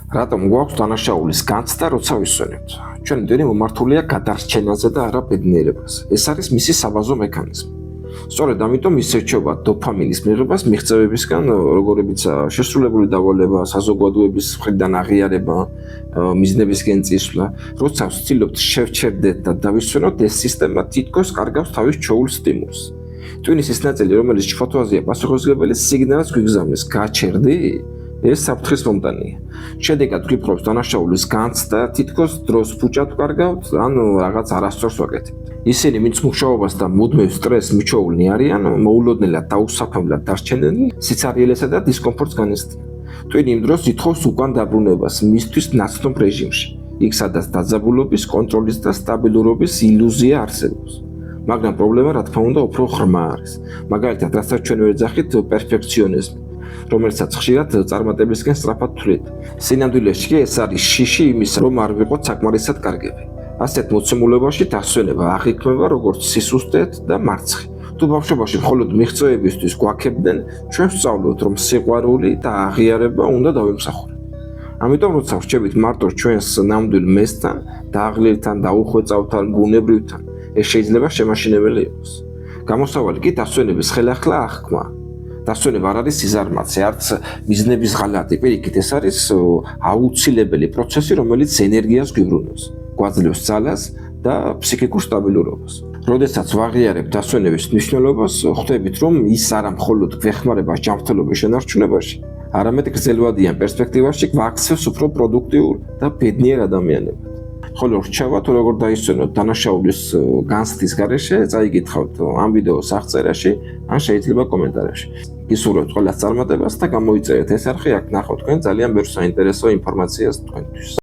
რატომ გვაქვს დანაშაულის განცდა, როცა ვისვენებთ? ჩვენი დენი მომართულია გადარჩენაზე და არა ბედნიერებაზე. ეს არის მისი საბაზო მექანიზმი. სწორედ ამიტომ ის ირჩევა დოფამინის მიღებას მიღწევებისგან, როგორებიცა შესრულებული დავალება, საზოგადოების მხრიდან აღიარება, მიზნებისკენ წისვლა. როცა ვცდილობთ შევჩერდეთ და დავისვენოთ, ეს სისტემა თითქოს კარგავს თავის ჩოულ სტიმულს. ტვინის ის ნაწილი, რომელიც ჩხოთვაზეა პასუხისმგებელი, სიგნალს გვიგზავნის, გაჩერდი? ეს საფრთხის მომტანია. შედეგად გვიპყრობს დანაშაულის განცდა, თითქოს დროს ფუჭად ვკარგავთ, ან რაღაც არასწორს ვაკეთებთ. ისინი, ვინც მუშაობას და მუდმივ სტრესს მიჩოულნი არიან, მოულოდნელად და უსაფრთხოდ დარჩენილი, სიცარიელესა და დისკომფორტს განიცდიან. ტვინი იმ დროს ითხოვს უკან დაბრუნებას მისთვის ნაცნობ რეჟიმში, იქ სადაც დაძაბულობის, კონტროლის და სტაბილურობის ილუზია არსებობს. მაგრამ პრობლემა, რა თქმა უნდა, უფრო ღრმა არის. მაგალითად, რასაც ჩვენ ვეძახით პერფექციონიზმი, რომელსაც ხშირად წარმატებისკენ სწრაფად თვლით. სინამდვილეში კი ეს არის შიში იმის, რომ არ ვიყოთ საკმარისად კარგები. ასეთ მოცემულებაში დასვენება აღიქმება როგორც სისუსტეთ და მარცხი. თუ ბავშვობაში მხოლოდ მიღწევებისთვის გვაქებდნენ, ჩვენ ვსწავლოთ, რომ სიყვარული და აღიარება უნდა დავიმსახუროთ. ამიტომ როცა ვrჩებით მარტო ჩვენს ნამდვილ მესთან, დაღლილთან, დაუხვეწავთან, ბუნებრივთან, ეს შეიძლება შემაშინებელი იყოს. გამოსავალი კი დასვენების ხელახლა აღქმა. დასვენება არ არის სიზარმაცე, არც მიზნების ღალატი, პირიქით ეს არის აუცილებელი პროცესი, რომელიც ენერგიას გვიბრუნებს, გვაძლევს ძალას და ფსიქიკურ სტაბილურობას. როდესაც ვაღიარებ დასვენების მნიშვნელობას, ხვდებით, რომ ის არა მხოლოდ გვეხმარება ჯანმრთელობის შენარჩუნებაში, არამედ გრძელვადიან პერსპექტივაში გვაქცევს უფრო პროდუქტიულ და ბედნიერ ადამიანებად. ხოლო რჩევა თუ როგორ დაისვენოთ დანაშაულის განცდის გარეშე, წაიკითხავთ ამ ვიდეოს აღწერაში, ან შეიძლება კომენტარებში. გისურვებთ ყველას წარმატებას და გამოიწერეთ ეს არხი, აქ ნახავთ თქვენ ძალიან ბევრ საინტერესო ინფორმაციას თქვენთვის.